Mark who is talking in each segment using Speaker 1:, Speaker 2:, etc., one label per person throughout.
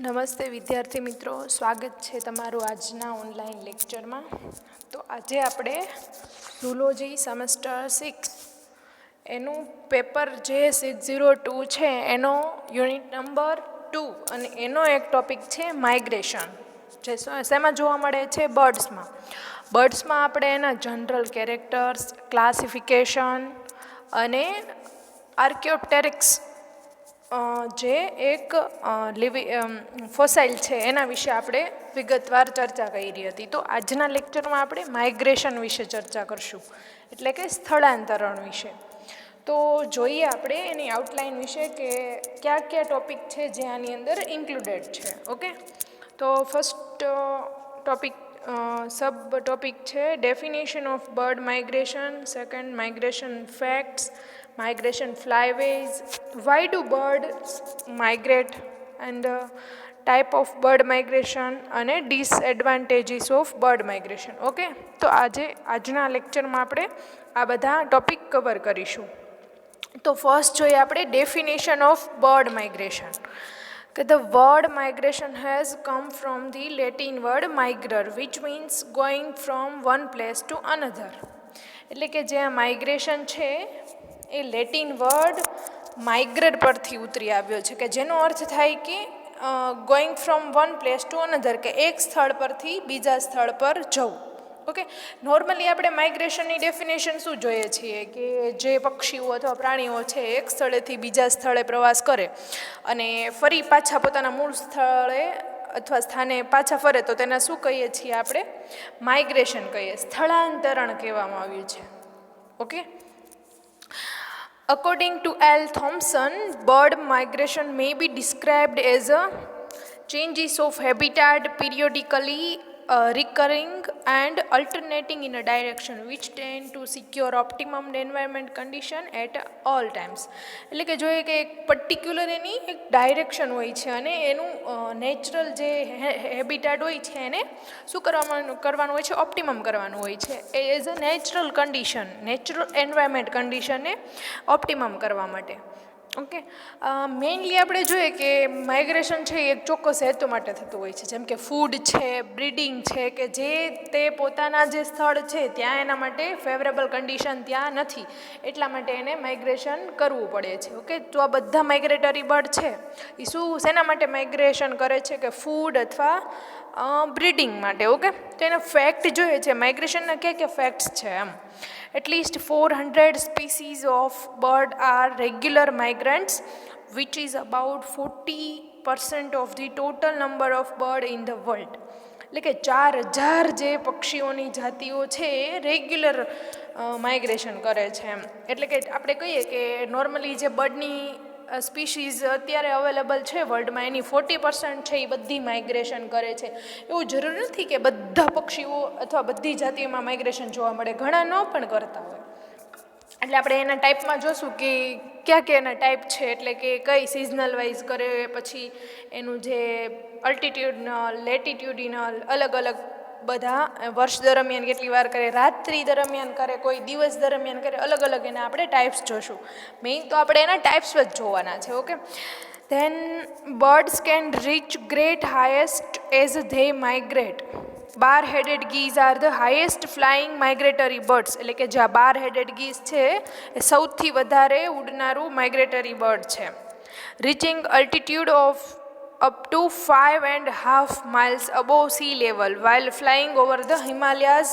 Speaker 1: નમસ્તે વિદ્યાર્થી મિત્રો, સ્વાગત છે તમારું આજના ઓનલાઈન લેક્ચરમાં. તો આજે આપણે ઝૂલોજી સેમેસ્ટર 6 એનું પેપર જે 602 છે એનો યુનિટ નંબર 2 અને એનો એક ટોપિક છે માઇગ્રેશન, જે શેમાં જોવા મળે છે? બર્ડ્સમાં આપણે એના જનરલ કેરેક્ટર્સ, ક્લાસિફિકેશન અને આર્કિયોપ્ટેરિક્સ જે એક ફોસાઇલ છે એના વિશે આપણે વિગતવાર ચર્ચા કરી હતી. તો આજના લેક્ચરમાં આપણે માઇગ્રેશન વિશે ચર્ચા કરશું, એટલે કે સ્થળાંતરણ વિશે. તો જોઈએ આપણે એની આઉટલાઇન વિશે કે કયા કયા ટોપિક છે જે આની અંદર ઇન્ક્લુડેડ છે. ઓકે, તો ફર્સ્ટ ટોપિક સબ ટોપિક છે definition of bird migration, second migration facts, migration flyways, why do birds migrate, and type of bird migration અને disadvantages of bird migration. Okay, તો આજના લેક્ચરમાં આપણે આ બધા ટોપિક કવર કરીશું. તો ફર્સ્ટ જોઈએ આપણે ડેફિનેશન ઓફ બર્ડ માઇગ્રેશન. કે the word migration has come from the Latin word migrer, which means going from one place to another. એટલે કે જે આ માઇગ્રેશન છે એ લેટિન વર્ડ માઇગ્રેટ પરથી ઉતરી આવ્યો છે, કે જેનો અર્થ થાય કે going from one place to another, કે એક સ્થળ પરથી બીજા સ્થળ પર જવું. ઓકે, નોર્મલી આપણે માઇગ્રેશનની ડેફિનેશન શું જોઈએ છીએ? કે જે પક્ષીઓ અથવા પ્રાણીઓ છે એક સ્થળેથી બીજા સ્થળે પ્રવાસ કરે અને ફરી પાછા પોતાના મૂળ સ્થળે અથવા સ્થાને પાછા ફરે તો તેને શું કહીએ છીએ? આપણે માઇગ્રેશન કહીએ, સ્થળાંતરણ કહેવામાં આવ્યું છે. Okay, according to L. Thompson, bird migration may be described as a changes of habitat periodically recurring and alternating in a direction which tend to secure optimum environment condition at all times. એટલે કે જોઈએ કે એક particular એની એક direction હોય છે અને એનું નેચરલ જે હેબિટાટ હોય છે એને શું કરવાનું હોય છે? ઓપ્ટિમમ કરવાનું હોય છે. એ as a natural condition, natural environment કન્ડિશનને ઓપ્ટિમમ કરવા માટે. ઓકે, મેઇનલી આપણે જોઈએ કે માઇગ્રેશન છે એ એક ચોક્કસ હેતુ માટે થતું હોય છે, જેમ કે ફૂડ છે, બ્રીડિંગ છે, કે જે તે પોતાના જે સ્થળ છે ત્યાં એના માટે ફેવરેબલ કન્ડિશન ત્યાં નથી, એટલા માટે એને માઇગ્રેશન કરવું પડે છે. ઓકે, તો આ બધા માઇગ્રેટરી બર્ડ છે એ શેના માટે માઇગ્રેશન કરે છે? કે ફૂડ અથવા બ્રીડિંગ માટે. ઓકે, તો એના ફેક્ટ જોઈએ છે, માઇગ્રેશનના ક્યાં ફેક્ટ્સ છે એમ. At least 400 species of bird are regular migrants, which is about 40% of the total number of bird in the world. એટલે કે 4000 જે પક્ષીઓની જાતિઓ છે એ રેગ્યુલર માઇગ્રેશન કરે છે એમ. એટલે કે આપણે કહીએ કે નોર્મલી જે બર્ડની સ્પીશીઝ અત્યારે અવેલેબલ છે વર્લ્ડમાં એની 40% છે એ બધી માઇગ્રેશન કરે છે. એવું જરૂરી નથી કે બધા પક્ષીઓ અથવા બધી જાતિઓમાં માઇગ્રેશન જોવા મળે, ઘણા ન પણ કરતા હોય. એટલે આપણે એના ટાઈપમાં જોશું કે ક્યાં એના ટાઈપ છે, એટલે કે કઈ સિઝનલ વાઇઝ કરે, પછી એનું જે અલ્ટિટ્યુડનલ, લેટિટ્યુડિનલ, અલગ અલગ બધા વર્ષ દરમિયાન કેટલી વાર કરે, રાત્રિ દરમિયાન કરે, કોઈ દિવસ દરમિયાન કરે, અલગ અલગ એના આપણે ટાઈપ્સ જોશું. મેઇન તો આપણે એના ટાઈપ્સ જ જોવાના છે. Okay, then birds can reach great highest as they migrate. Bar headed geese are the highest flying migratory birds. એટલે કે જે બાર-હેડેડ ગીઝ છે એ સૌથી વધારે ઉડનારું માઇગ્રેટરી બર્ડ છે. Reaching altitude of up to 5.5 miles above sea level while flying over the Himalayas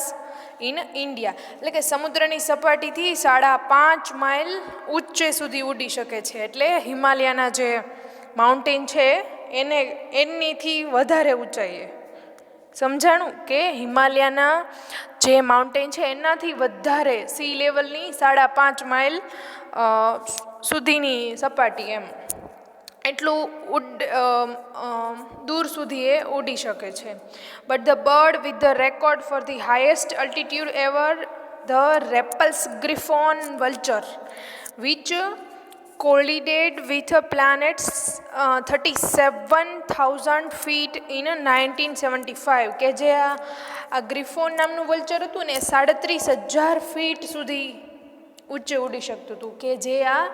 Speaker 1: in India. એટલે કે સમુદ્રની સપાટીથી 5.5 માઇલ ઊંચે સુધી ઉડી શકે છે. એટલે હિમાલયાના જે માઉન્ટેન છે એનીથી વધારે ઊંચાઈએ. સમજાણું? કે હિમાલયાના જે માઉન્ટેન છે એનાથી વધારે સી લેવલની 5.5 માઇલ સુધીની સપાટી એમ, એટલું દૂર સુધી એ ઉડી શકે છે. But the bird with the record for the highest altitude ever, the Ruppell's griffon vulture, which collided with planets 37,000 feet in 1975. કે જે આ ગ્રિફોન નામનું વલ્ચર હતું ને 37,000 ફીટ સુધી ઊંચે ઉડી શકતું હતું, કે જે આ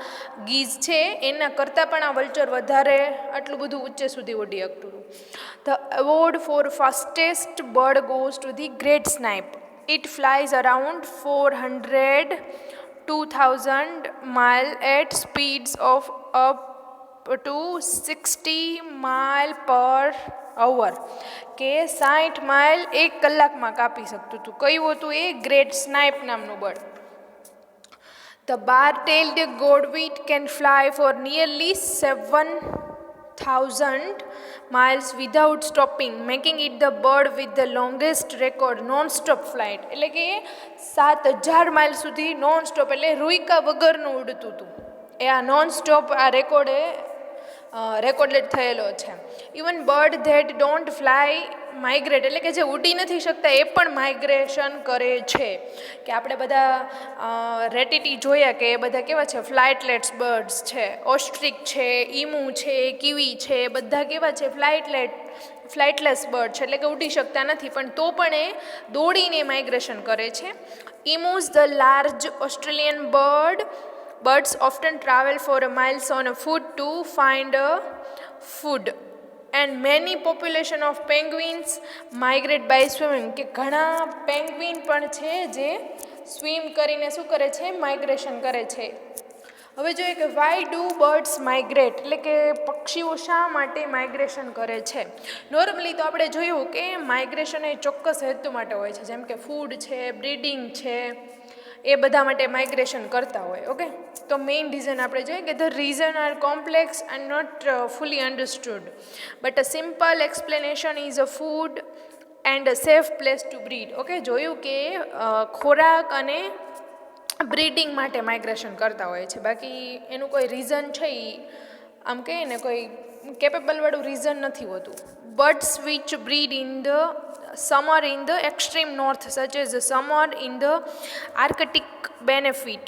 Speaker 1: ગીઝ છે એના કરતાં પણ આ વલ્ચર વધારે આટલું બધું ઊંચે સુધી ઉડી શકતું હતું. The award for fastest bird goes to the great snipe. It flies around 400,000 miles at speeds of up to 60 miles per hour, કે 60 માઇલ 1 કલાકમાં કાપી શકતું હતું. કયું હતું એ? ગ્રેટ સ્નાઇપ નામનું bird. The bar-tailed godwit can fly for nearly 7,000 miles without stopping, making it the bird with the longest record non-stop flight. એટલે કે 7,000 માઇલ સુધી નોન-સ્ટોપ, એટલે રૂઈકા વગરનું ઉડતું હતું. એ આ નોન-સ્ટોપ આ રેકોર્ડેડ થયેલો છે. Even bird that don't fly migrate, એટલે કે જે ઉડી નથી શકતા એ પણ માઇગ્રેશન કરે છે. કે આપણે બધા રેટિટી જોયા કે એ બધા કેવા છે? ફ્લાઇટલેટ્સ બર્ડ્સ છે, ઓસ્ટ્રિચ છે, ઈમુ છે, કીવી છે, બધા કેવા છે? ફ્લાઇટલેસ બર્ડ છે, એટલે કે ઉડી શકતા નથી, પણ તો પણ એ દોડીને માઇગ્રેશન કરે છે. Emus the large Australian birds often travel for miles on foot to find food, and many population of penguins migrate by swimming. કે ઘણા પેંગ્વિન પણ છે જે સ્વિમ કરીને શું કરે છે? માઇગ્રેશન કરે છે. હવે જોઈએ કે વાય ડુ બર્ડ્સ માઇગ્રેટ, એટલે કે પક્ષીઓ શા માટે માઇગ્રેશન કરે છે? નોર્મલી તો આપણે જોયું કે માઇગ્રેશન એ ચોક્કસ હેતુ માટે હોય છે, જેમ કે ફૂડ છે, બ્રીડિંગ છે, એ બધા માટે માઇગ્રેશન કરતા હોય. ઓકે, તો મેઇન રીઝન આપણે જોઈએ કે the reason are complex and not fully understood, but a simple explanation is a food and a safe place to breed. Okay, જોયું કે ખોરાક અને બ્રીડિંગ માટે માઇગ્રેશન કરતા હોય છે, બાકી એનું કોઈ રીઝન છે એ આમ કહીએ ને કોઈ કેપેબલવાળું રીઝન નથી હોતું. Birds which breed in the summer in the extreme north, such as the summer in the Arctic, benefit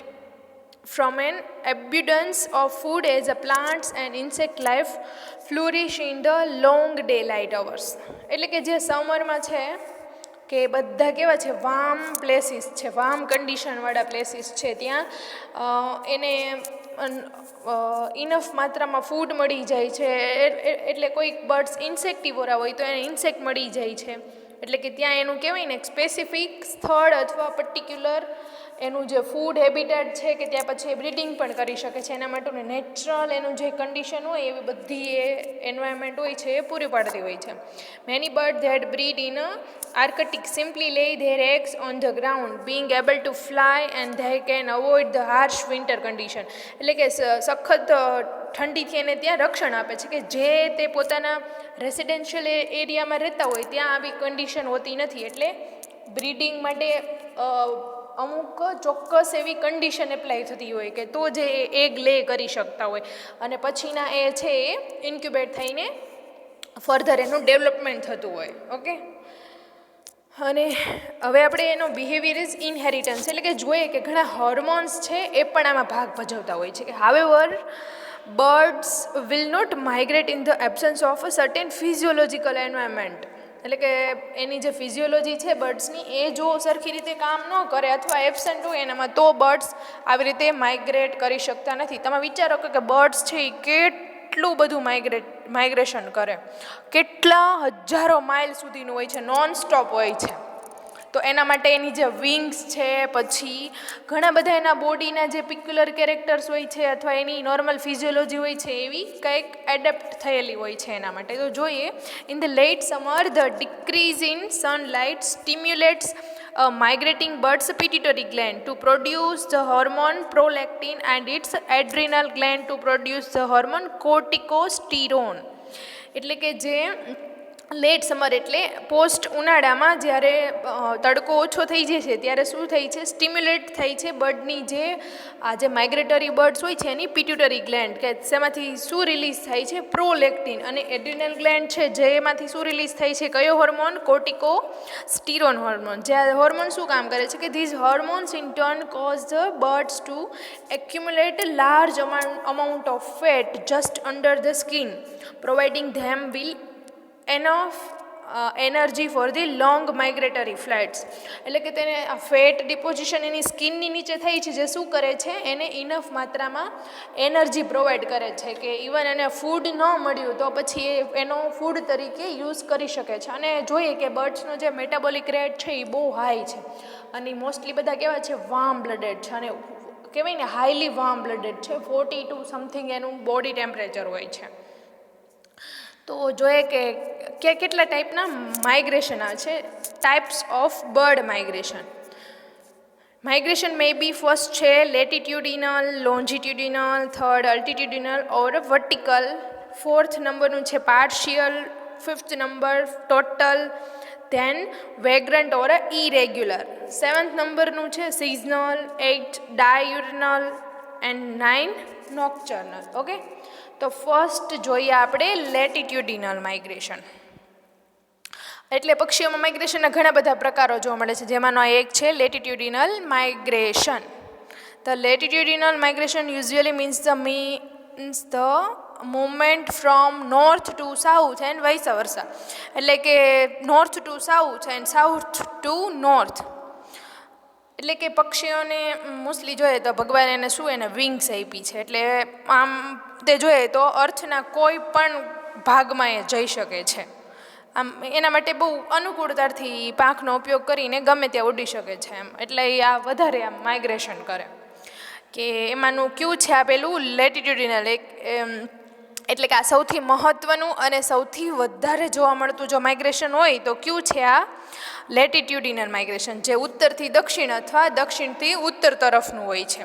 Speaker 1: from an abundance of food as the plants and insect life flourish in the long daylight hours. એટલે કે જે સમરમાં છે કે બધા કેવા છે? Warm places છે, warm કન્ડિશનવાળા places છે, ત્યાં એને ઇનફ માત્રામાં ફૂડ મળી જાય છે. એટલે કોઈક બર્ડ્સ ઇન્સેક્ટિવોરા હોય તો એને ઇન્સેક્ટ મળી જાય છે, એટલે કે ત્યાં એનું કહેવાય ને સ્પેસિફિક સ્થળ અથવા પર્ટિક્યુલર એનું જે ફૂડ હેબિટેટ છે કે ત્યાં પછી એ બ્રીડિંગ પણ કરી શકે છે. એના માટેનું નેચરલ એનું જે કન્ડિશન હોય એવી બધી એ એન્વાયરમેન્ટ હોય છે એ પૂરી પાડતી હોય છે. Many bird that breed in Arctic simply lay their eggs on the ground, being able to fly and they can avoid the harsh winter condition. એટલે કે સખત ઠંડીથી એને ત્યાં રક્ષણ આપે છે, કે જે તે પોતાના રેસિડેન્શિયલ એરિયામાં રહેતા હોય ત્યાં આવી કન્ડિશન હોતી નથી. એટલે બ્રીડિંગ માટે અમુક ચોક્કસ એવી કન્ડિશન એપ્લાય થતી હોય કે તો જે એગ લે કરી શકતા હોય, અને પછીના એ છે એ ઇન્ક્યુબેટ થઈને ફર્ધર એનું ડેવલપમેન્ટ થતું હોય. ઓકે, અને હવે આપણે એનો બિહેવિયર ઇઝ ઇનહેરિટન્સ, એટલે કે જોઈએ કે ઘણા હોર્મોન્સ છે એ પણ આમાં ભાગ ભજવતા હોય છે. કે however birds will not migrate in the absence of a certain physiological environment. એટલે કે એની જે ફિઝિયોલોજી છે બર્ડ્સની એ જો સરખી રીતે કામ ન કરે અથવા એબસેન્ટ હોય એનામાં, તો બર્ડ્સ આવી રીતે માઇગ્રેટ કરી શકતા નથી. તમે વિચારો કે બર્ડ્સ છે એ કેટલું બધું માઇગ્રેશન કરે, કેટલા હજારો માઇલ સુધીનું હોય છે, નોન સ્ટોપ હોય છે. તો એના માટે એની જે વિંગ્સ છે, પછી ઘણા બધા એના બોડીના જે પિક્યુલર કેરેક્ટર્સ હોય છે અથવા એની નોર્મલ ફિઝિયોલોજી હોય છે એવી કંઈક એડેપ્ટ થયેલી હોય છે એના માટે. તો જોઈએ, in the late summer the decrease in sunlight stimulates a migrating bird's pituitary gland to produce the hormone prolactin and its adrenal gland to produce the hormone corticosterone. એટલે કે જે લેટ સમર એટલે પોસ્ટ ઉનાળામાં જ્યારે તડકો ઓછો થઈ જાય છે ત્યારે શું થાય છે? સ્ટિમ્યુલેટ થાય છે બર્ડની જે આ જે માઇગ્રેટરી બર્ડ્સ હોય છે એની પિટ્યુટરી ગ્લેન્ડ, કે જેમાંથી શું રિલીઝ થાય છે? પ્રોલેક્ટિન. અને એડ્રિનલ ગ્લેન્ડ છે જેમાંથી શું રિલીઝ થાય છે? કયો હોર્મોન? Corticosterone hormone. જે હોર્મોન શું કામ કરે છે? કે these hormones in turn cause the birds to accumulate large amount of fat just under the skin, providing them with enough energy for the long migratory flights. એટલે કે તેને આ ફેટ ડિપોઝિશન એની સ્કિનની નીચે થઈ છે, જે શું કરે છે, એને ઇનફ માત્રામાં એનર્જી પ્રોવાઈડ કરે છે કે ઇવન એને ફૂડ ન મળ્યું તો પછી એનો ફૂડ તરીકે યુઝ કરી શકે છે. અને જોઈએ કે બર્ડ્સનો જે મેટાબોલિક રેટ છે એ બહુ હાઈ છે, અને મોસ્ટલી બધા કેવા છે, વાર્મ બ્લડેડ છે, અને કહેવાય ને હાઈલી વાર્મ બ્લડેડ છે. 42 સમથિંગ એનું બોડી ટેમ્પરેચર હોય છે. તો જોઈએ કે કેટલા ટાઈપના માઇગ્રેશન આવે છે. Types of bird migration. Migration may be first છે latitudinal, longitudinal, third altitudinal or vertical, fourth નંબરનું છે partial, fifth number total, then vagrant or irregular, seventh નંબરનું છે seasonal, 8 diurnal and 9 nocturnal. Okay, તો ફર્સ્ટ જોઈએ આપણે લેટિટ્યુડિનલ માઇગ્રેશન. એટલે પક્ષીઓમાં માઇગ્રેશનના ઘણા બધા પ્રકારો જોવા મળે છે, જેમાંનો એક છે latitudinal migration. The latitudinal migration usually means the movement from north to south and vice versa. એટલે કે north to south and south to north. એટલે કે પક્ષીઓને મોસ્ટલી જોઈએ તો ભગવાન એને શું, એને વિંગ્સ આપી છે. એટલે આમ તે જોઈએ તો અર્થના કોઈ પણ ભાગમાં એ જઈ શકે છે. આમ એના માટે બહુ અનુકૂળતાથી પાંખનો ઉપયોગ કરીને ગમે ત્યાં ઉડી શકે છે એમ. એટલે એ આ વધારે આમ માઇગ્રેશન કરે. કે એમાંનું કયું છે આ પેલું લેટિટ્યુડિનલ, એટલે કે આ સૌથી મહત્ત્વનું અને સૌથી વધારે જોવા મળતું જો માઇગ્રેશન હોય તો કયું છે આ લેટિટ્યુડિનલ માઇગ્રેશન, જે ઉત્તરથી દક્ષિણ અથવા દક્ષિણથી ઉત્તર તરફનું હોય છે.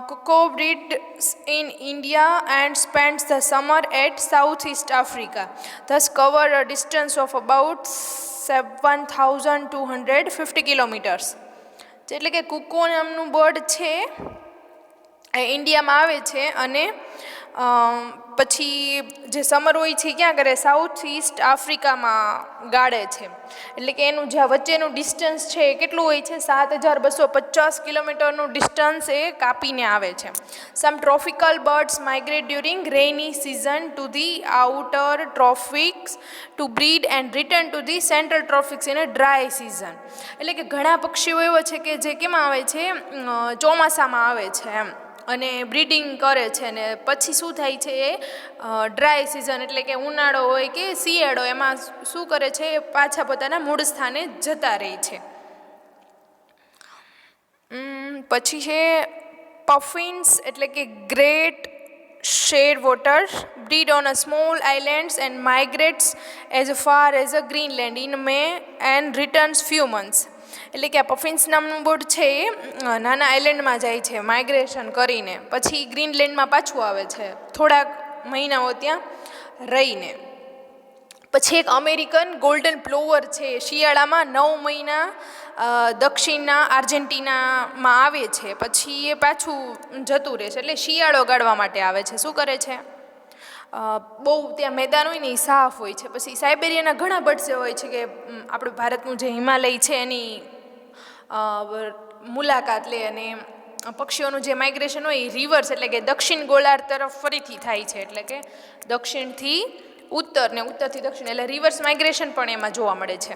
Speaker 1: Cuckoo breeds in India and spends the summer at Southeast Africa, thus cover a distance of about 7,250 kilometers. એટલે કે કુકો નામનું બર્ડ છે એ ઇન્ડિયામાં આવે છે અને પછી જે સમર હોય છે ક્યાં કરે, સાઉથ ઈસ્ટ આફ્રિકામાં ગાળે છે. એટલે કે એનું જ્યાં વચ્ચેનું ડિસ્ટન્સ છે એ કેટલું હોય છે, 7,250 કિલોમીટરનું ડિસ્ટન્સ એ કાપીને આવે છે. Some tropical birds migrate during rainy season to the outer tropics to breed and return to the central tropics in a dry season. એટલે કે ઘણા પક્ષીઓ એવા છે કે જે કેમાં આવે છે, ચોમાસામાં આવે છે એમ, અને બ્રીડિંગ કરે છે, ને પછી શું થાય છે એ ડ્રાય સિઝન એટલે કે ઉનાળો હોય કે શિયાળો એમાં શું કરે છે, પાછા પોતાના મૂળ સ્થાને જતા રહે છે. પછી છે પફિન્સ, એટલે કે great shearwater breed on a small islands and migrates as far as a Greenland in May and returns few months. એટલે કે આ પફિન્સ નામનું બર્ડ છે એ નાના આઇલેન્ડમાં જાય છે માઇગ્રેશન કરીને, પછી ગ્રીનલેન્ડમાં પાછું આવે છે થોડાક મહિનાઓ ત્યાં રહીને. પછી એક અમેરિકન ગોલ્ડન પ્લોવર છે, શિયાળામાં 9 મહિના દક્ષિણના આર્જેન્ટિનામાં આવે છે, પછી એ પાછું જતું રહે છે. એટલે શિયાળો ગાળવા માટે આવે છે. શું કરે છે, બહુ ત્યાં મેદાન હોય ને એ સાફ હોય છે. પછી સાઇબેરિયાના ઘણા બર્ડ્સ હોય છે કે આપણું ભારતનું જે હિમાલય છે એની મુલાકાત લે, અને પક્ષીઓનું જે માઇગ્રેશન હોય એ રિવર્સ એટલે કે દક્ષિણ ગોળાર્ધ તરફ ફરીથી થાય છે. એટલે કે દક્ષિણથી ઉત્તર ને ઉત્તરથી દક્ષિણ, એટલે રિવર્સ માઇગ્રેશન પણ એમાં જોવા મળે છે.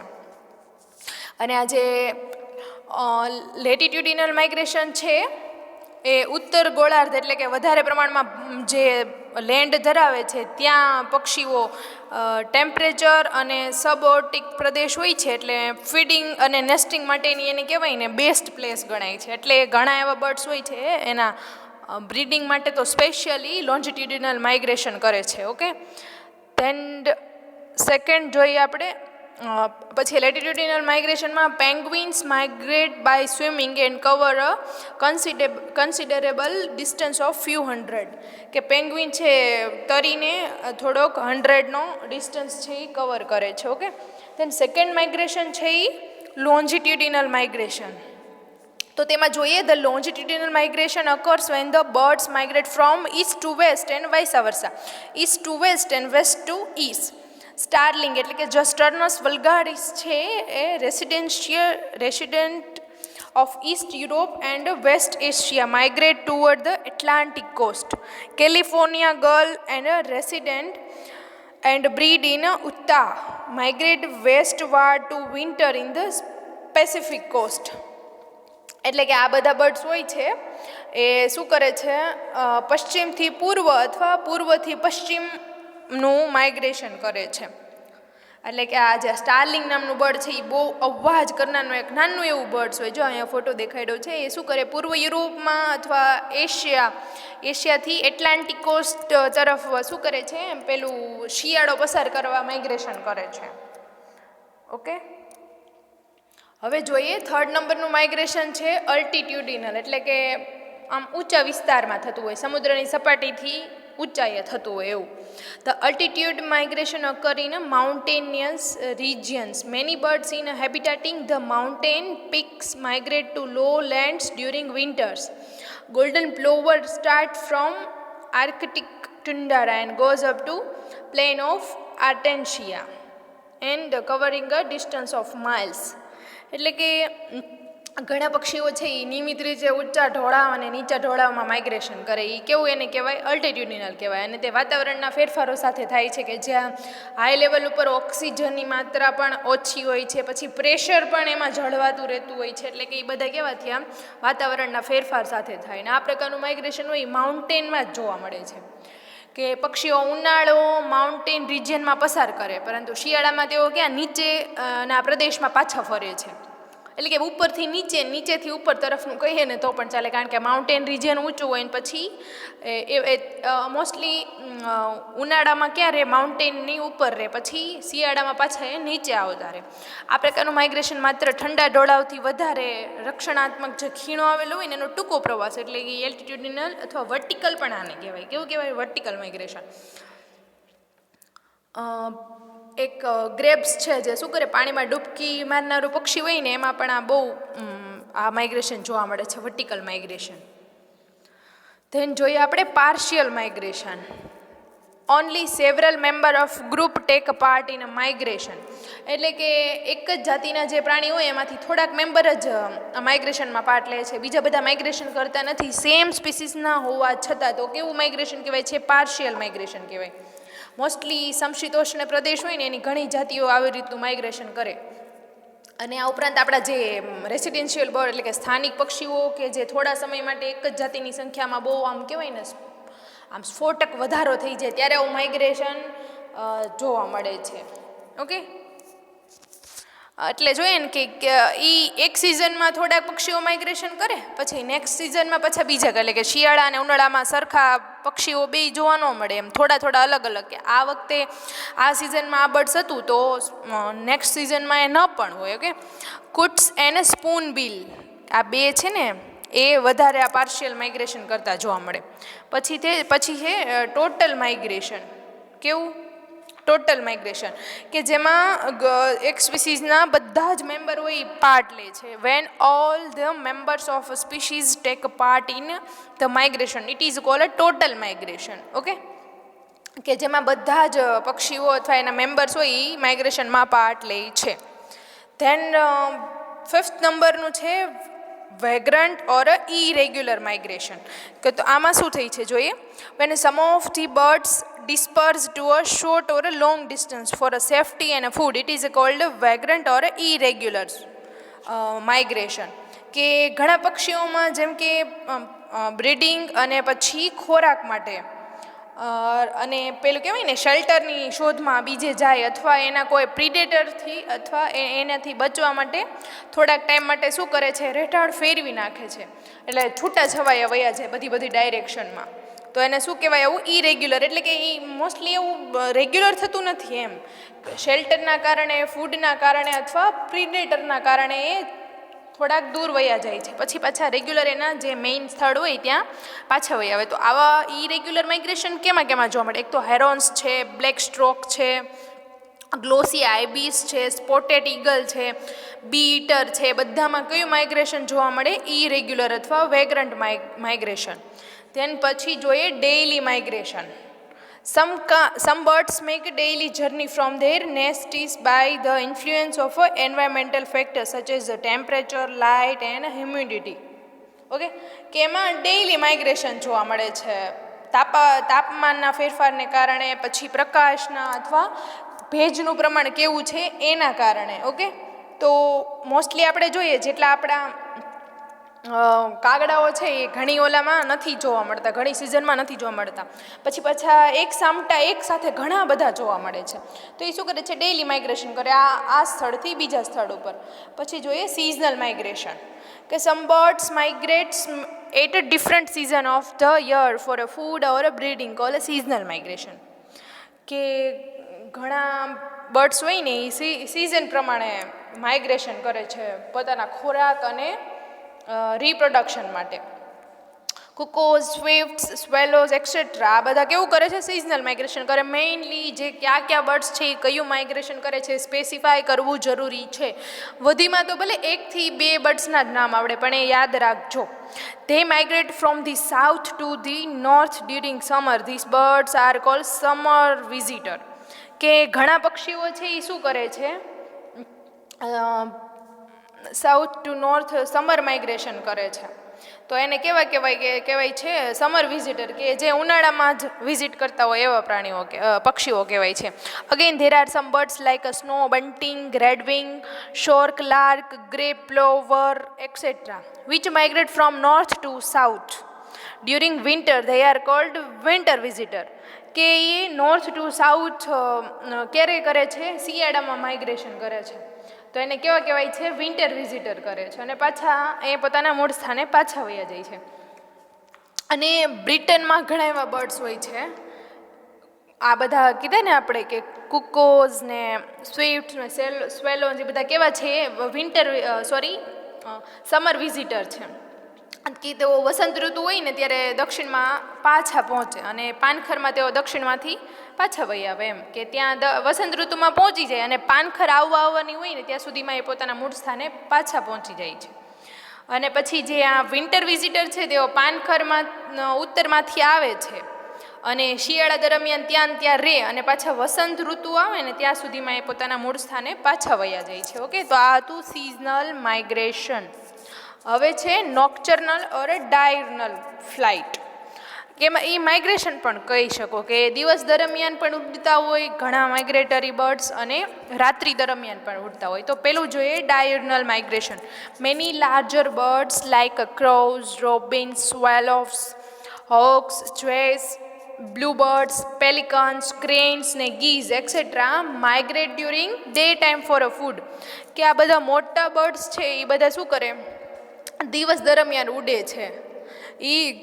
Speaker 1: અને આ જે લેટિટ્યુડિનલ માઇગ્રેશન છે એ ઉત્તર ગોળાર્ધ એટલે કે વધારે પ્રમાણમાં જે લેન્ડ ધરાવે છે ત્યાં પક્ષીઓ ટેમ્પરેચર અને સબઓર્ટિક પ્રદેશ હોય છે, એટલે ફીડિંગ અને નેસ્ટિંગ માટેની એને કહેવાય ને બેસ્ટ પ્લેસ ગણાય છે. એટલે ઘણા એવા બર્ડ્સ હોય છે એના બ્રીડિંગ માટે તો સ્પેશિયલી લોન્જિટ્યુડિનલ માઇગ્રેશન કરે છે. ઓકે, ધેન સેકન્ડ જોઈએ આપણે. પછી લેટિટ્યુડિનલ માઇગ્રેશનમાં penguins migrate by swimming and cover a considerable distance of few hundred. કે પેંગ્વિન છે તરીને થોડોક 100નો ડિસ્ટન્સ છે એ કવર કરે છે. ઓકે, ધેન સેકન્ડ માઇગ્રેશન છે એ લોન્જિટ્યુડિનલ માઇગ્રેશન. તો તેમાં જોઈએ the longitudinal migration occurs when the birds migrate from east to west and vice versa, east to west and west to east. Starling એટલે કે જે સ્ટર્નસ વલ્ગારિસ છે એ resident of east Europe and west Asia migrate toward the Atlantic coast. California gull and resident and breed in Utah, migrate westward to winter in the Pacific coast. એટલે કે આ બધા birds હોય છે એ શું કરે છે, પશ્ચિમથી પૂર્વ અથવા પૂર્વથી પશ્ચિમનું માઇગ્રેશન કરે છે. એટલે કે આ જે સ્ટાર્લિંગ નામનું બર્ડ છે એ બહુ અવાજ કરનારનું એક નાનું એવું બર્ડ્સ હોય. જો અહીંયા ફોટો દેખાડ્યો છે. એ શું કરે, પૂર્વ યુરોપમાં અથવા એશિયાથી એટલાન્ટિક કોસ્ટ તરફ શું કરે છે, પેલું શિયાળો પસાર કરવા માઇગ્રેશન કરે છે. ઓકે, હવે જોઈએ થર્ડ નંબરનું માઇગ્રેશન છે અલ્ટિટ્યુડિનલ, એટલે કે આમ ઊંચા વિસ્તારમાં થતું હોય, સમુદ્રની સપાટીથી ઊંચાઈએ થતું હોય એવું. The altitude migration occur in mountainous regions. Many birds inhabiting the mountain peaks migrate to lowlands during winters. Golden plover starts from Arctic tundra and goes up to plain of Artensia and covering a distance of miles. એટલે કે ઘણા પક્ષીઓ છે એ નિયમિત રીતે ઊંચા ઢોળાવ અને નીચા ઢોળાવમાં માઇગ્રેશન કરે. એ કેવું એને કહેવાય, અલ્ટિટ્યુડિનલ કહેવાય. અને તે વાતાવરણના ફેરફારો સાથે થાય છે કે જ્યાં હાઈ લેવલ ઉપર ઓક્સિજનની માત્રા પણ ઓછી હોય છે, પછી પ્રેશર પણ એમાં જળવાતું રહેતું હોય છે. એટલે કે એ બધા કેવા થયા, વાતાવરણના ફેરફાર સાથે થાય. અને આ પ્રકારનું માઇગ્રેશન હોય એ માઉન્ટેનમાં જ જોવા મળે છે કે પક્ષીઓ ઉનાળો માઉન્ટેન રિજિયનમાં પસાર કરે, પરંતુ શિયાળામાં તેઓ ક્યાં નીચેના પ્રદેશમાં પાછા ફરે છે. એટલે કે ઉપરથી નીચે, નીચેથી ઉપર તરફનું કહીએ ને તો પણ ચાલે, કારણ કે માઉન્ટેન રિજિયન ઊંચું હોય ને પછી એ મોસ્ટલી ઉનાળામાં ક્યાં રહે, માઉન્ટેનની ઉપર રહે, પછી શિયાળામાં પાછા એ નીચે આવતા રહે. આ પ્રકારનું માઇગ્રેશન માત્ર ઠંડા ઢોળાવથી વધારે રક્ષણાત્મક જે ખીણો આવેલો હોય ને એનો ટૂંકો પ્રવાસ, એટલે કે એલ્ટિટ્યુડિનલ અથવા વર્ટિકલ પણ આને કહેવાય. કેવું કહેવાય, વર્ટિકલ માઇગ્રેશન. એક ગ્રેબ્સ છે જે શું કરે, પાણીમાં ડૂબકી મારનારું પક્ષી હોય ને એમાં પણ આ બહુ આ માઇગ્રેશન જોવા મળે છે, વર્ટિકલ માઇગ્રેશન. ધેન જોઈએ આપણે partial migration. Only several member of group tech part in a migration. એટલે કે એક જ જાતિના જે પ્રાણી હોય એમાંથી થોડાક મેમ્બર જ માઇગ્રેશનમાં પાર્ટ લે છે, બીજા બધા માઇગ્રેશન કરતા નથી. સેમ સ્પીસીસના હોવા છતાં તો કેવું માઇગ્રેશન કહેવાય છે, પાર્શિયલ માઇગ્રેશન કહેવાય. મોસ્ટલી સમશીતોષ્ણ પ્રદેશ હોય ને એની ઘણી જાતિઓ આવી રીતનું માઇગ્રેશન કરે. અને આ ઉપરાંત આપણા જે રેસિડેન્શિયલ બર્ડ, એટલે કે સ્થાનિક પક્ષીઓ કે જે થોડા સમય માટે એક જ જાતિની સંખ્યામાં બહુ આમ કહેવાય ને આમ સ્ફોટક વધારો થઈ જાય ત્યારે આવું માઇગ્રેશન જોવા મળે છે. ઓકે, એટલે જોઈએ ને કે એ એક સિઝનમાં થોડાક પક્ષીઓ માઇગ્રેશન કરે, પછી નેક્સ્ટ સિઝનમાં પાછા બીજા, એટલે કે શિયાળા અને ઉનાળામાં સરખા પક્ષીઓ બે જોવા ન મળે, એમ થોડા થોડા અલગ અલગ. કે આ વખતે આ સિઝનમાં આ બર્ડ્સ હતું તો નેક્સ્ટ સિઝનમાં એ ન પણ હોય. ઓકે, કુટ્સ એન્ડ સ્પૂન બિલ, આ બે છે ને એ વધારે આ પાર્શિયલ માઇગ્રેશન કરતા જોવા મળે. પછી છે ટોટલ માઇગ્રેશન. કેવું, ટોટલ માઇગ્રેશન, કે જેમાં એક સ્પીસીઝના બધા જ મેમ્બર હોય એ પાર્ટ લે છે. When all the members of species take part in the migration it is called a total migration. Okay, કે જેમાં બધા જ પક્ષીઓ અથવા એના મેમ્બર્સ હોય એ માઇગ્રેશનમાં પાર્ટ લે છે. ધેન ફિફ્થ નંબરનું છે વેગ્રન્ટ ઓર ઇરેગ્યુલર માઇગ્રેશન. કે તો આમાં શું થઈ છે જોઈએ, when some of the birds disperse to a short or a long distance for a safety and a food, it is called vagrant or irregular migration. કે ઘણા પક્ષીઓમાં જેમ કે બ્રીડિંગ અને પછી ખોરાક માટે અને પેલું કહેવાય ને શેલ્ટરની શોધમાં બીજે જાય, અથવા એના કોઈ પ્રિડેટરથી અથવા એનાથી બચવા માટે થોડાક ટાઈમ માટે શું કરે છે, રેટાળ ફેરવી નાખે છે, એટલે છૂટા છવાયા વયા છે બધી ડાયરેક્શનમાં. તો એને શું કહેવાય, એવું ઇરેગ્યુલર. એટલે કે એ મોસ્ટલી એવું રેગ્યુલર થતું નથી, એમ શેલ્ટરના કારણે, ફૂડના કારણે અથવા પ્રિડેટરના કારણે એ થોડાક દૂર વયા જાય છે, પછી પાછા રેગ્યુલર એના જે મેઇન સ્થળ હોય ત્યાં પાછા વયા આવે. તો આવા ઇરેગ્યુલર માઇગ્રેશન કેમાં જોવા મળે? એક તો હેરોન્સ છે, બ્લેક સ્ટ્રોક છે, ગ્લોસી આઇબીસ છે, સ્પોટેડ ઈગલ છે, બી ઈટર છે, બધામાં કયું માઇગ્રેશન જોવા મળે? ઇરેગ્યુલર અથવા વેગ્રન્ટ માઇગ્રેશન. ધેન પછી જોઈએ daily migration. Some birds make a daily journey from their nests by the influence of environmental factors such as the temperature, light and humidity. Okay, કે એમાં ડેઇલી માઇગ્રેશન જોવા મળે છે. તાપમાનના ફેરફારને કારણે, પછી પ્રકાશના અથવા ભેજનું પ્રમાણ કેવું છે એના કારણે. ઓકે, તો મોસ્ટલી આપણે જોઈએ જેટલા આપણા કાગડાઓ છે એ ઘણી ઓલામાં નથી જોવા મળતા, ઘણી સિઝનમાં નથી જોવા મળતા. પછી પાછા એક સાથે ઘણા બધા જોવા મળે છે. તો એ શું કરે છે? ડેઇલી માઇગ્રેશન કરે આ સ્થળથી બીજા સ્થળ ઉપર. પછી જોઈએ સિઝનલ માઇગ્રેશન, કે some birds migrates at a different season of the year for a food or a breeding, call a seasonal migration. કે ઘણા બર્ડ્સ હોય ને એ સિઝન પ્રમાણે માઇગ્રેશન કરે છે પોતાના ખોરાક અને રિપ્રોડક્શન માટે. કુકોઝ, સ્વિફ્ટ્સ, સ્વેલોઝ એક્સેટ્રા આ બધા કેવું કરે છે? સિઝનલ માઇગ્રેશન કરે. મેઇનલી જે કયા બર્ડ્સ છે એ કયું માઇગ્રેશન કરે છે સ્પેસિફાય કરવું જરૂરી છે. વધીમાં તો ભલે 1 થી 2 બર્ડ્સના જ નામ આવડે, પણ એ યાદ રાખજો. They migrate from the south to the north during summer. These birds are called summer visitor. કે ઘણા પક્ષીઓ છે એ શું કરે છે? South to north summer migration કરે છે. તો એને કહેવાય છે સમર વિઝિટર, કે જે ઉનાળામાં જ વિઝિટ કરતા હોય એવા પ્રાણીઓ પક્ષીઓ કહેવાય છે. Again there are some birds like a snow bunting, redwing, shore lark, grey plover etcetera which migrate from north to south during winter. They are called winter visitor. કે એ નોર્થ ટુ સાઉથ ક્યારે કરે છે? શિયાળામાં migration કરે છે. તો એને કેવા કહેવાય છે? વિન્ટર વિઝિટર કરે છે. અને પાછા એ પોતાના મૂળ સ્થાને પાછા વયા જાય છે. અને બ્રિટનમાં ઘણા એવા બર્ડ્સ હોય છે, આ બધા કીધા ને આપણે, કે કુકોઝ ને સ્વિફ્ટ ને સ્વેલોઝ, એ બધા કેવા છે? સમર વિઝિટર છે. કે તેઓ વસંત ઋતુ હોય ને ત્યારે દક્ષિણમાં પાછા પહોંચે, અને પાનખરમાં તેઓ દક્ષિણમાંથી પાછા વહી આવે. એમ કે ત્યાં વસંત ઋતુમાં પહોંચી જાય અને પાનખર આવવાની હોય ને ત્યાં સુધીમાં એ પોતાના મૂળ સ્થાને પાછા પહોંચી જાય છે. અને પછી જે આ વિન્ટર વિઝિટર છે તેઓ પાનખરમાં ઉત્તરમાંથી આવે છે અને શિયાળા દરમિયાન ત્યાં રહે, અને પાછા વસંત ઋતુ આવે ને ત્યાં સુધીમાં એ પોતાના મૂળ સ્થાને પાછા વયા જાય છે. ઓકે, તો આ હતું સિઝનલ માઇગ્રેશન. હવે છે નોક્ચર્નલ ઓર ડાયર્નલ ફ્લાઇટ, કે એમાં એ માઇગ્રેશન પણ કહી શકો કે દિવસ દરમિયાન પણ ઉડતા હોય ઘણા માઇગ્રેટરી બર્ડ્સ, અને રાત્રિ દરમિયાન પણ ઉડતા હોય. તો પેલું જોઈએ diurnal migration. Many larger birds like crows, robins, swallows, hawks, jays, bluebirds, pelicans, cranes ને geese etcetera migrate during day time for a food. કે આ બધા મોટા બર્ડ્સ છે એ બધા શું કરે? દિવસ દરમિયાન ઉડે છે.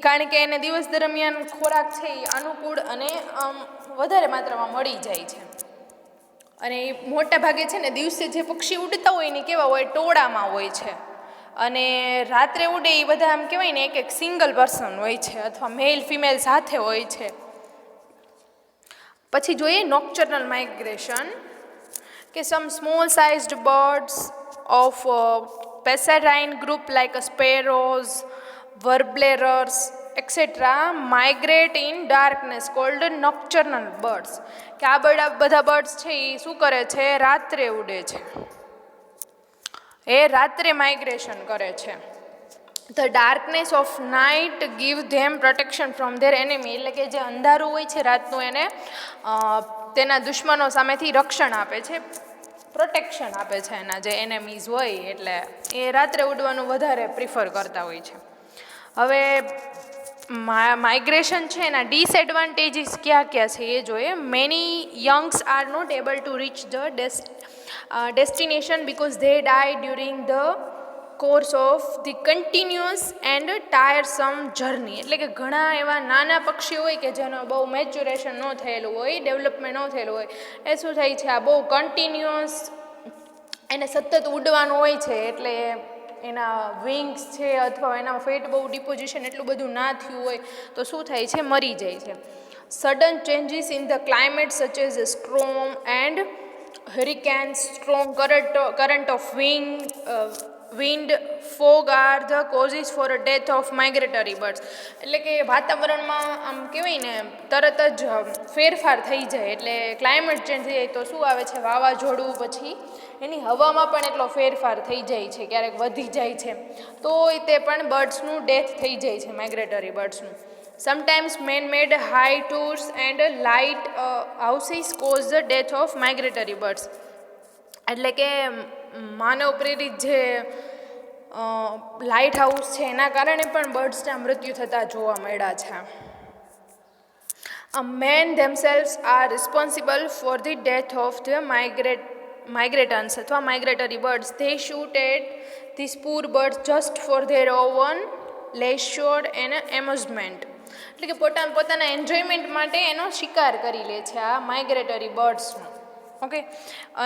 Speaker 1: કારણ કે એને દિવસ દરમિયાન ખોરાક છે એ અનુકૂળ અને વધારે માત્રામાં મળી જાય છે. અને એ મોટા ભાગે છે ને દિવસે જે પક્ષી ઉડતા હોય ને કેવા હોય? ટોળામાં હોય છે. અને રાત્રે ઉડે એ બધા આમ કહેવાય ને એક સિંગલ પર્સન હોય છે, અથવા મેલ ફિમેલ સાથે હોય છે. પછી જોઈએ નોક્ચર્નલ માઇગ્રેશન, કે some small sized birds of passerine group like sparrows, warblers etcetera migrate in darkness called nocturnal birds. કે આ બધા બર્ડ્સ છે એ શું કરે છે? રાત્રે ઉડે છે, એ રાત્રે માઇગ્રેશન કરે છે. The darkness of night give them protection from there enemy. એટલે કે જે અંધારું હોય છે રાતનું એને તેના દુશ્મનો સામેથી રક્ષણ આપે છે, પ્રોટેક્શન આપે છે એના જે એનેમીઝ હોય. એટલે એ રાત્રે ઉડવાનું વધારે પ્રિફર કરતા હોય છે. હવે માઇગ્રેશન છે એના ડિસએડવાન્ટેજીસ ક્યાં છે એ જોઈએ. Many youngs are not able to reach the destination because they die during the course of the continuous and tiresome journey. એટલે કે ઘણા એવા નાના પક્ષીઓ હોય કે જેનો બહુ મેચ્યુરેશન ન થયેલું હોય, ડેવલપમેન્ટ ન થયેલું હોય, એ શું થાય છે? આ બહુ કન્ટિન્યુઅસ એને સતત ઉડવાનું હોય છે, એટલે એના વિંગ્સ છે અથવા એના ફેટ બહુ ડિપોઝિશન એટલું બધું ના થયું હોય તો શું થાય છે? મરી જાય છે. Sudden changes in the climate such as storm and hurricanes, strong current of wind, fog are the causes for a death of migratory birds. એટલે કે વાતાવરણમાં આમ કહેવાય ને તરત જ ફેરફાર થઈ જાય, એટલે ક્લાઇમેટ ચેન્જ થઈ જાય તો શું આવે છે? વાવાઝોડું, પછી એની હવામાં પણ એટલો ફેરફાર થઈ જાય છે, ક્યારેક વધી જાય છે, તો તે પણ બર્ડ્સનું ડેથ થઈ જાય છે, migratory બર્ડ્સનું. Sometimes man-made high tours and light houses cause the death of migratory birds. એટલે કે માનવ પ્રેરિત જે લાઇટ હાઉસ છે એના કારણે પણ બર્ડ્સના મૃત્યુ થતા જોવા મળ્યા છે. Men themselves are responsible for the death of the migrants અથવા migratory birds. They shoot at these poor birds just for their own leisure and amusement. એટલે કે પોતાના એન્જોયમેન્ટ માટે એનો શિકાર કરી લે છે આ માઇગ્રેટરી બર્ડ્સનો. ઓકે,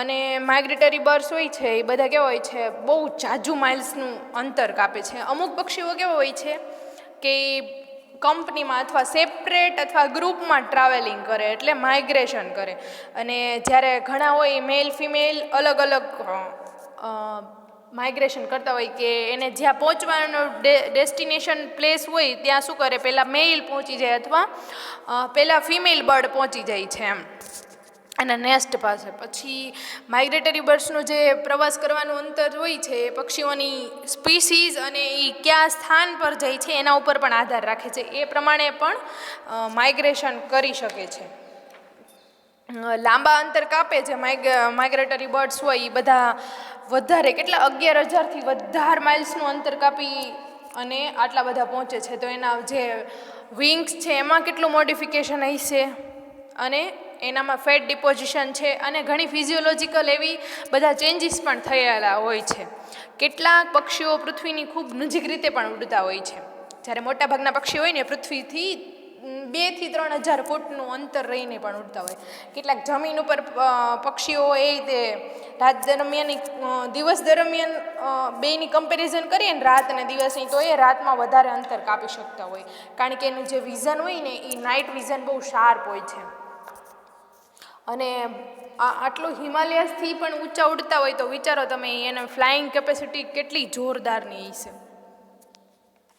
Speaker 1: અને માઇગ્રેટરી બર્ડ્સ હોય છે એ બધા કેવા હોય છે, બહુ જાજુ માઇલ્સનું અંતર કાપે છે. અમુક પક્ષીઓ કેવા હોય છે કે કંપનીમાં અથવા સેપરેટ અથવા ગ્રુપમાં ટ્રાવેલિંગ કરે, એટલે માઇગ્રેશન કરે. અને જ્યારે ઘણા હોય મેલ ફિમેલ અલગ અલગ માઇગ્રેશન કરતા હોય કે એને જ્યાં પહોંચવાનો ડેસ્ટિનેશન પ્લેસ હોય ત્યાં શું કરે, પહેલાં મેલ પહોંચી જાય અથવા પહેલાં ફિમેલ બર્ડ પહોંચી જાય છે એમ એના નેસ્ટ પાસે. પછી માઇગ્રેટરી બર્ડ્સનો જે પ્રવાસ કરવાનું અંતર હોય છે એ પક્ષીઓની સ્પીસીઝ અને એ કયા સ્થાન પર જાય છે એના ઉપર પણ આધાર રાખે છે. એ પ્રમાણે પણ માઇગ્રેશન કરી શકે છે. લાંબા અંતર કાપે જે માઇગ્રેટરી બર્ડ્સ હોય એ બધા વધારે કેટલા 11,000થી વધારે માઇલ્સનું અંતર કાપી અને આટલા બધા પહોંચે છે. તો એના જે વિંગ્સ છે એમાં કેટલું મોડિફિકેશન હશે અને એનામાં ફેટ ડિપોઝિશન છે અને ઘણી ફિઝિયોલોજીકલ એવી બધા ચેન્જીસ પણ થયેલા હોય છે. કેટલાક પક્ષીઓ પૃથ્વીની ખૂબ નજીક રીતે પણ ઉડતા હોય છે. જ્યારે મોટાભાગના પક્ષીઓ હોય ને પૃથ્વીથી 2,000 થી 3,000 ફૂટનું અંતર રહીને પણ ઉડતા હોય. કેટલાક જમીન ઉપર પક્ષીઓ એ તે રાત દરમિયાન દિવસ દરમિયાન બેની કમ્પેરિઝન કરીએ ને રાત અને દિવસની, તો એ રાતમાં વધારે અંતર કાપી શકતા હોય, કારણ કે એનું જે વિઝન હોય ને એ નાઇટ વિઝન બહુ શાર્પ હોય છે. અને આટલું હિમાલયાસથી પણ ઊંચા ઉડતા હોય તો વિચારો તમે એને ફ્લાઇંગ કેપેસિટી કેટલી જોરદારની હશે.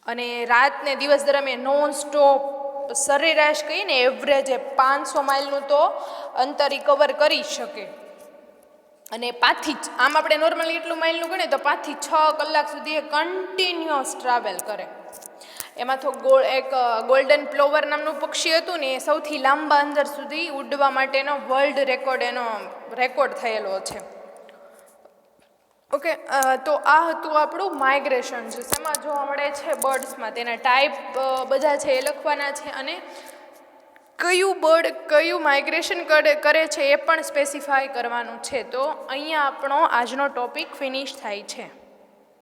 Speaker 1: અને રાત ને દિવસ દરમિયાન નોન સ્ટોપ સરેરાશ કહીને એવરેજ 500 માઇલનું તો અંતર કવર કરી શકે. અને 5થી આમ આપણે નોર્મલી એટલું માઇલનું ગણીએ તો 5 થી 6 કલાક સુધી એ કન્ટિન્યુઅસ ટ્રાવેલ કરે. એમાં તો એક ગોલ્ડન પ્લોવર નામનું પક્ષી હતું ને એ સૌથી લાંબા અંતર સુધી ઉડવા માટેનો વર્લ્ડ રેકોર્ડ એનો રેકોર્ડ થયેલો છે. ઓકે, તો આ હતું આપણું માઇગ્રેશન છે. શેમાં જોવા મળે છે? બર્ડ્સમાં. તેના ટાઈપ બધા છે એ લખવાના છે અને કયું બર્ડ કયું માઇગ્રેશન કરે છે એ પણ સ્પેસિફાય કરવાનું છે. તો અહીંયા આપણો આજનો ટોપિક ફિનિશ થાય છે.